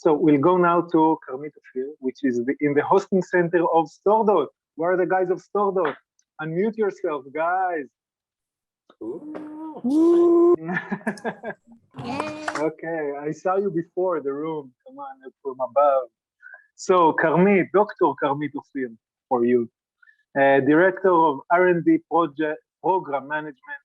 So we'll go now to Carmit, Ophir, which is in the hosting center of StoreDot. Where are the guys of StoreDot? Unmute yourself, guys. Okay, I saw you before the room. Come on, from above. So Carmit, Dr. Carmit Ophir, for you. Director of R&D Program Management,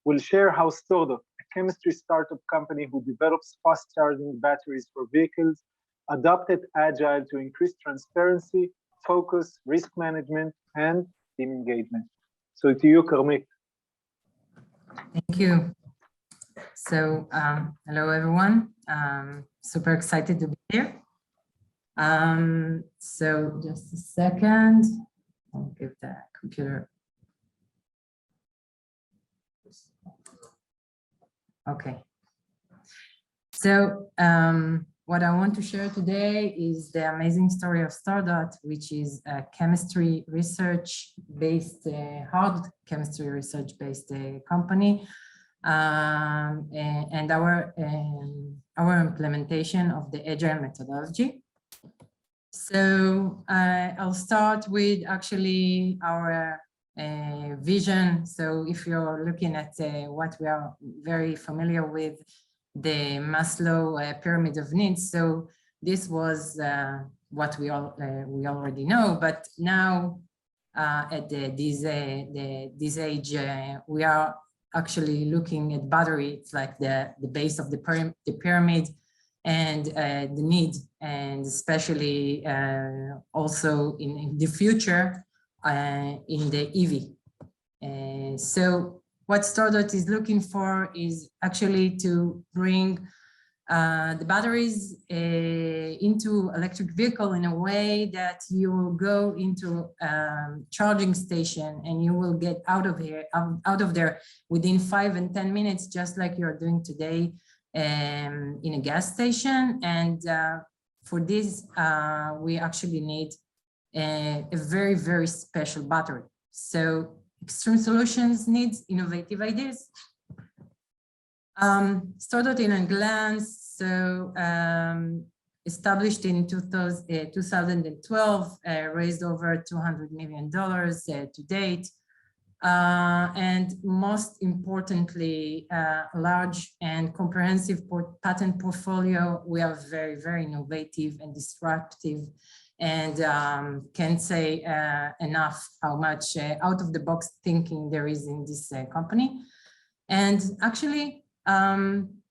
will share how StoreDot, a chemistry startup company who develops fast-charging batteries for vehicles, adopted Agile to increase transparency, focus, risk management, and team engagement. So to you, Carmit. Thank you. So hello, everyone. Super excited to be here. So just a second. I'll give the computer. Okay. So what I want to share today is the amazing story of StoreDot, which is a chemistry research-based, hard chemistry research-based company, and our implementation of the agile methodology. So I'll start with actually our vision. So if you're looking at what we are very familiar with, the Maslow pyramid of needs. So this was what we already know, but now at this age, we are actually looking at battery. It's like the base of the pyramid, and the need, and especially also in the future in the EV. So what StoreDot is looking for is actually to bring the batteries into electric vehicle in a way that you will go into charging station and you will get out of there within 5 and 10 minutes, just like you're doing today in a gas station. And for this, we actually need a very, very special battery. So Extreme Solutions needs innovative ideas. StoreDot in a glance. So established in 2012, raised over $200 million to date. And most importantly, a large and comprehensive patent portfolio. We are very, very innovative and disruptive, and can't say enough how much out-of-the-box thinking there is in this company. And actually,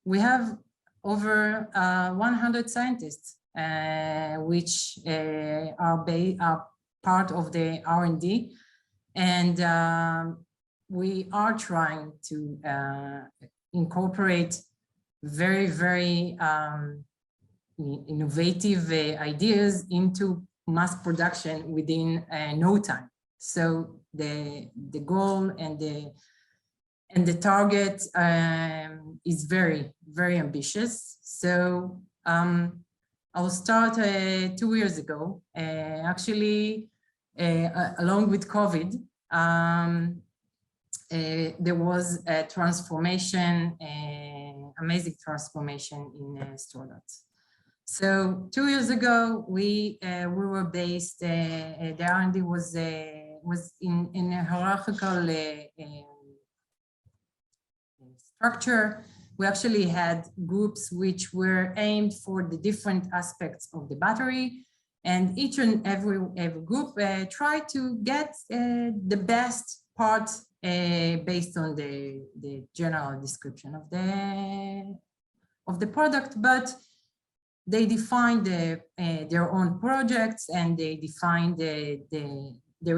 we have over 100 scientists, which are part of the R&D. And we are trying to incorporate very, very innovative ideas into mass production within no time. So the goal and the target is very, very ambitious. So I'll start 2 years ago, actually, along with COVID, there was a transformation, amazing transformation in StoreDot. So 2 years ago, we were based. The R&D was in a hierarchical structure. We actually had groups which were aimed for the different aspects of the battery, and each and every group tried to get the best part based on the general description of the product, but they defined their own projects, and they defined there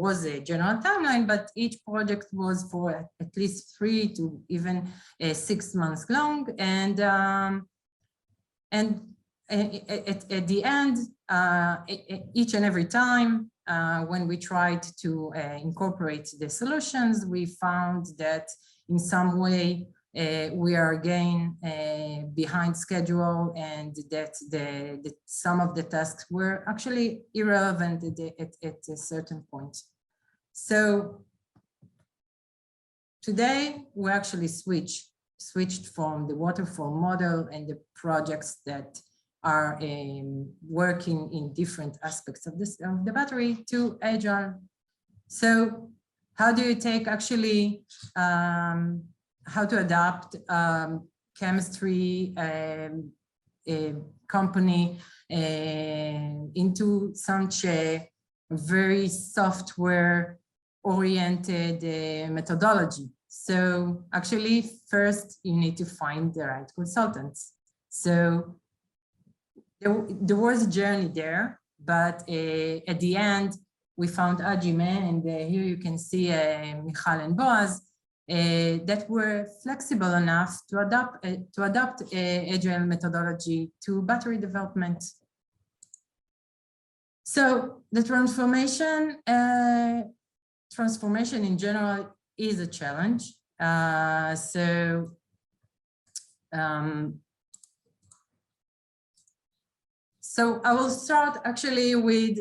was a general timeline, but each project was for at least 3 to even 6 months long. And at the end, each and every time when we tried to incorporate the solutions, we found that in some way we are again behind schedule, and that some of the tasks were actually irrelevant at a certain point. So today we actually switched from the waterfall model and the projects that are working in different aspects of the battery to agile. So how do you take actually, how to adapt chemistry company into such a very software-oriented methodology? So actually, first, you need to find the right consultants. So there was a journey there, but at the end, we found Ajimeh, and here you can see Michal and Boaz, that were flexible enough to adopt agile methodology to battery development. So the transformation in general is a challenge. So I will start actually with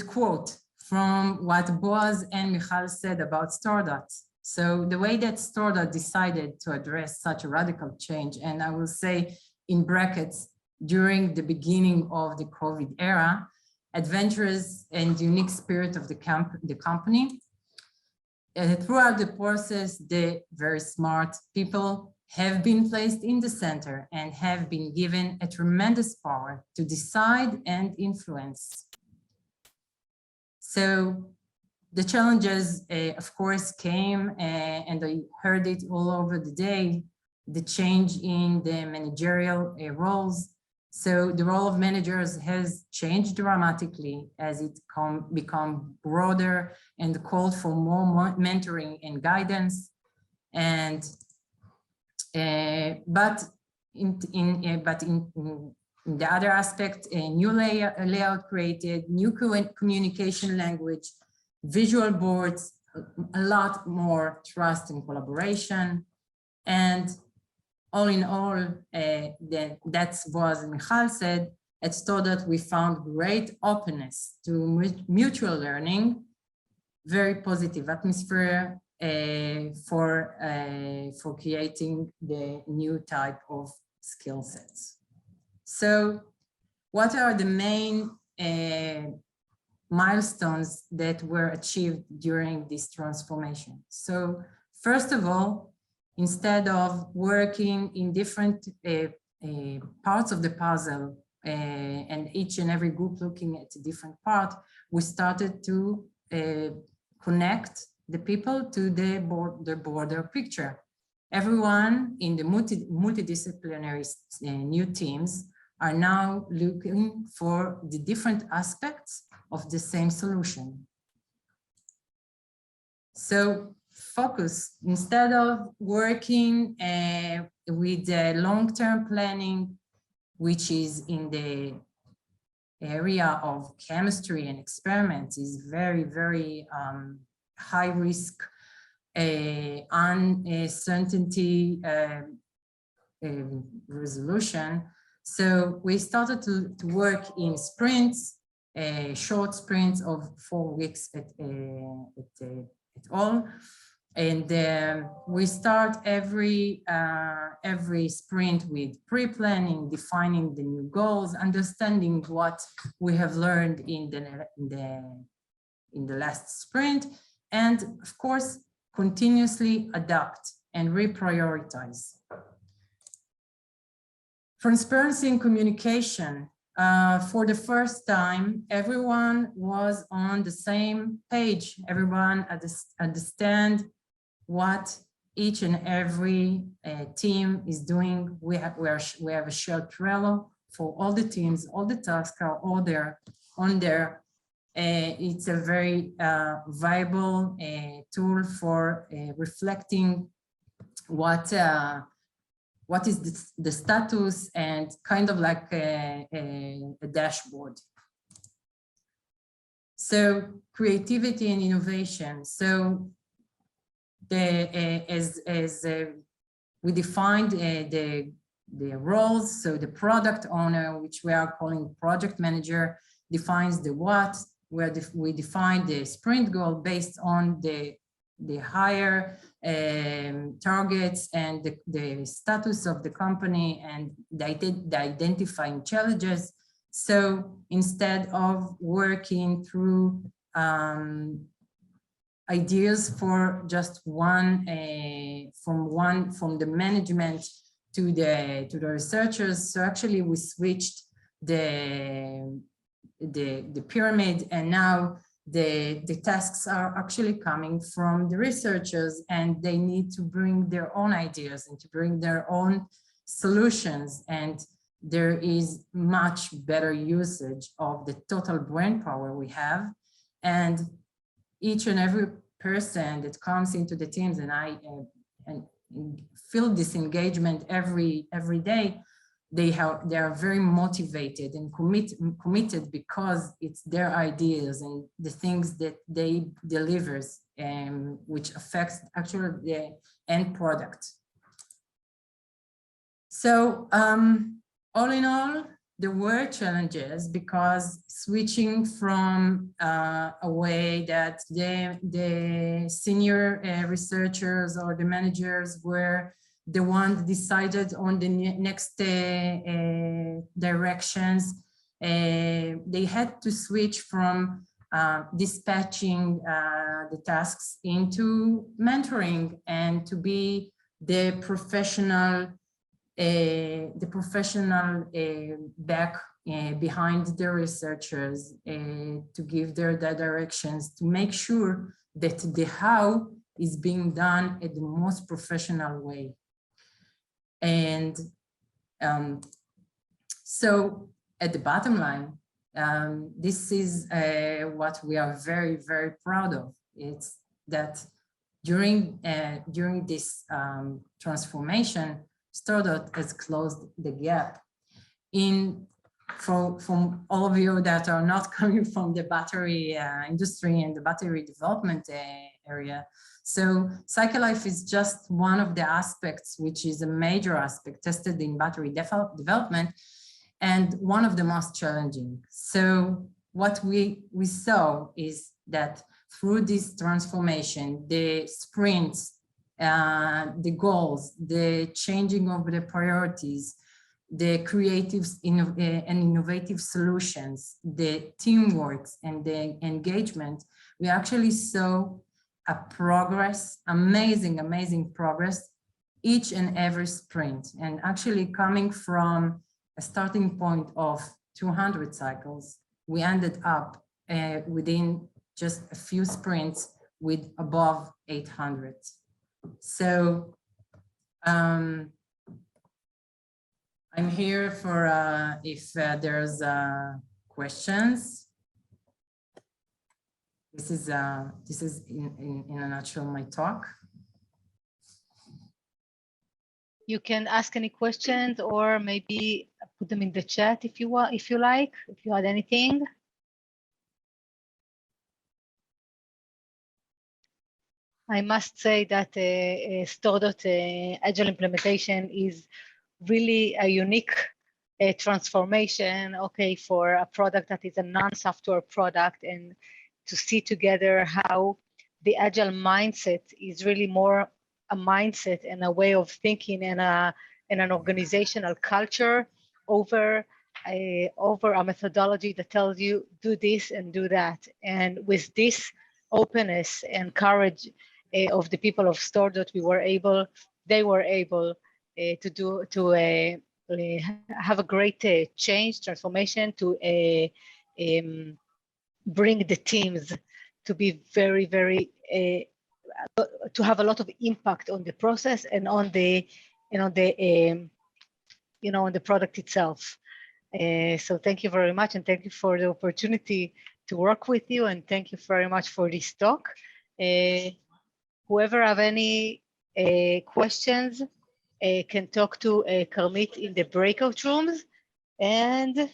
quote from what Boaz and Michal said about StoreDot. So the way that StoreDot decided to address such a radical change, and I will say in brackets, during the beginning of the COVID era, adventurous and unique spirit of the company. Throughout the process, the very smart people have been placed in the center and have been given a tremendous power to decide and influence. So the challenges, of course, came, and I heard it all over the day, the change in the managerial roles. So the role of managers has changed dramatically as it become broader and called for more mentoring and guidance. And but in the other aspect, a new layout created, new communication language, visual boards, a lot more trust and collaboration. And all in all, that's what Michal said, at StoreDot we found great openness to mutual learning, very positive atmosphere for creating the new type of skill sets. So what are the main milestones that were achieved during this transformation? So first of all, instead of working in different parts of the puzzle and each and every group looking at a different part, we started to connect the people to the broader picture. Everyone in the multidisciplinary new teams are now looking for the different aspects of the same solution. So focus, instead of working with long-term planning, which is in the area of chemistry and experiments, is very, very high risk, uncertainty resolution. So we started to work in sprints, short sprints of 4 weeks at all. And we start every sprint with pre-planning, defining the new goals, understanding what we have learned in the last sprint, and of course, continuously adapt and reprioritize. Transparency and communication. For the first time, everyone was on the same page. Everyone understand what each and every team is doing. We have a shared Trello for all the teams. All the tasks are all there on there. It's a very viable tool for reflecting what is the status, and kind of like a dashboard. So creativity and innovation. So as we defined the roles, so the product owner, which we are calling project manager, defines the what, where we define the sprint goal based on the higher targets and the status of the company and the identifying challenges. So instead of working through ideas for just one, from the management to the researchers, so actually we switched the pyramid, and now the tasks are actually coming from the researchers, and they need to bring their own ideas and to bring their own solutions. And there is much better usage of the total brain power we have. And each and every person that comes into the teams, and I feel this engagement every day, they are very motivated and committed because it's their ideas and the things that they delivers, which affects actually the end product. So all in all, there were challenges because switching from a way that the senior researchers or the managers were the ones decided on the next directions, they had to switch from dispatching the tasks into mentoring and to be the professional back behind the researchers, to give their directions, to make sure that the how is being done at the most professional way. And so at the bottom line, this is what we are very, very proud of. It's that during this transformation, StoreDot has closed the gap. From all of you that are not coming from the battery industry and the battery development area. So cycle life is just one of the aspects, which is a major aspect tested in battery development, and one of the most challenging. So what we saw is that through this transformation, the sprints, the goals, the changing of the priorities, the creative and innovative solutions, the teamwork and the engagement, we actually saw a progress, amazing progress, each and every sprint. And actually coming from a starting point of 200 cycles, we ended up within just a few sprints with above 800. So I'm here for if there's questions. This is in a nutshell my talk. You can ask any questions or maybe put them in the chat if you want, if you like, if you had anything. I must say that StoreDot Agile implementation is really a unique transformation, okay, for a product that is a non-software product, and to see together how the Agile mindset is really more a mindset and a way of thinking and an organizational culture over a methodology that tells you do this and do that. And with this openness and courage of the people of StoreDot, they were able to have a great transformation, to bring the teams to be very, to have a lot of impact on the process and on the on the product itself. So thank you very much, and thank you for the opportunity to work with you, and thank you very much for this talk. Whoever have any questions can talk to Carmit in the breakout rooms. And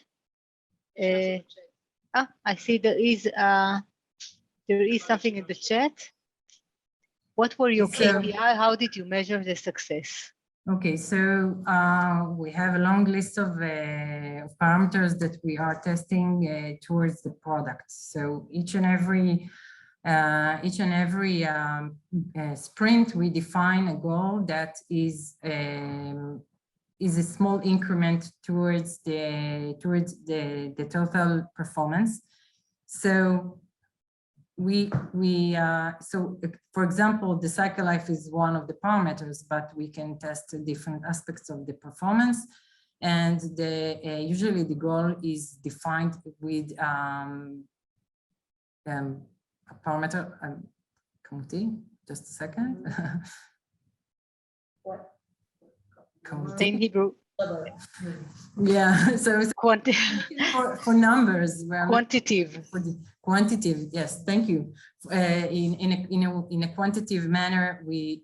I see there is something in the chat. What were your KPI? How did you measure the success? Okay, so we have a long list of parameters that we are testing towards the product. So each and every Each and every sprint, we define a goal that is a small increment towards the total performance. So for example, the cycle life is one of the parameters, but we can test different aspects of the performance. And usually the goal is defined with a parameter. Just a second. What? In Hebrew. Yeah, so for numbers. Quantitative. Quantitative, yes, thank you. In a quantitative manner, we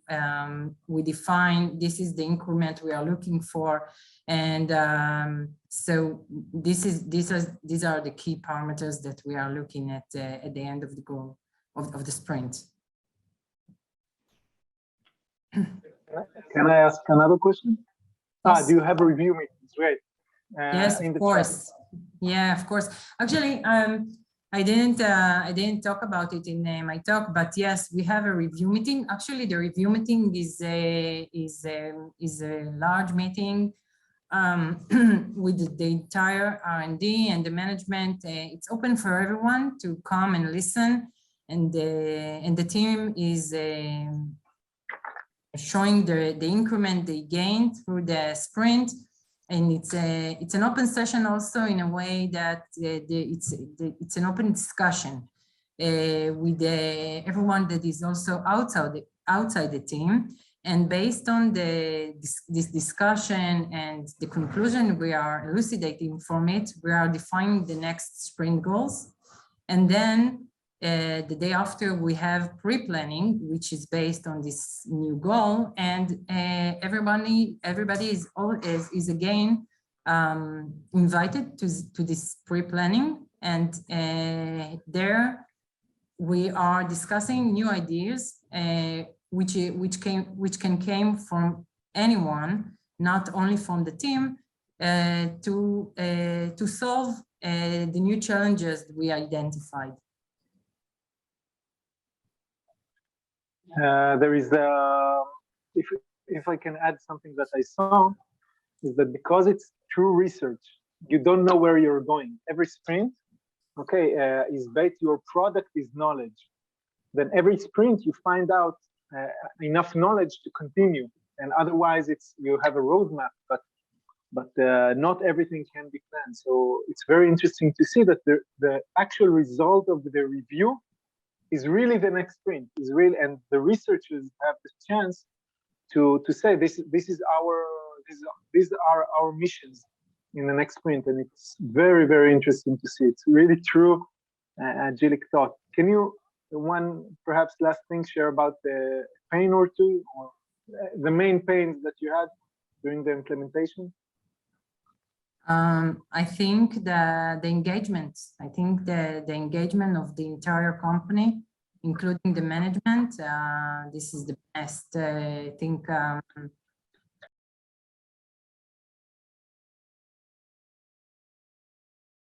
define this is the increment we are looking for, and so these are the key parameters that we are looking at the end of the goal of the sprint. Can I ask another question? Yes. Do you have a review meeting? Great. Yes, of course. Yeah, of course. Actually, I didn't talk about it in my talk, but yes, we have a review meeting. Actually, the review meeting is a large meeting with the entire R&D and the management. It's open for everyone to come and listen, and the team is showing the increment they gained through the sprint. And it's an open session also in a way that it's an open discussion with everyone that is also outside the team. And based on this discussion and the conclusion we are elucidating from it, we are defining the next sprint goals. And then the day after, we have pre-planning, which is based on this new goal, and everybody is again invited to this pre-planning, and there we are discussing new ideas, which can came from anyone, not only from the team, to solve the new challenges we identified. There is if I can add something that I saw, is that because it's true research, you don't know where you're going. Every sprint, okay, is based, your product is knowledge. Then every sprint you find out enough knowledge to continue, and otherwise you have a roadmap, but not everything can be planned. So it's very interesting to see that the actual result of the review is really the next sprint, is real, and the researchers have the chance to say these are our missions in the next sprint, and it's very, very interesting to see. It's really true agilic thought. Can you, one perhaps last thing, share about the pain or two, or the main pains that you had during the implementation? I think the engagement. I think the engagement of the entire company, including the management. This is the best. I think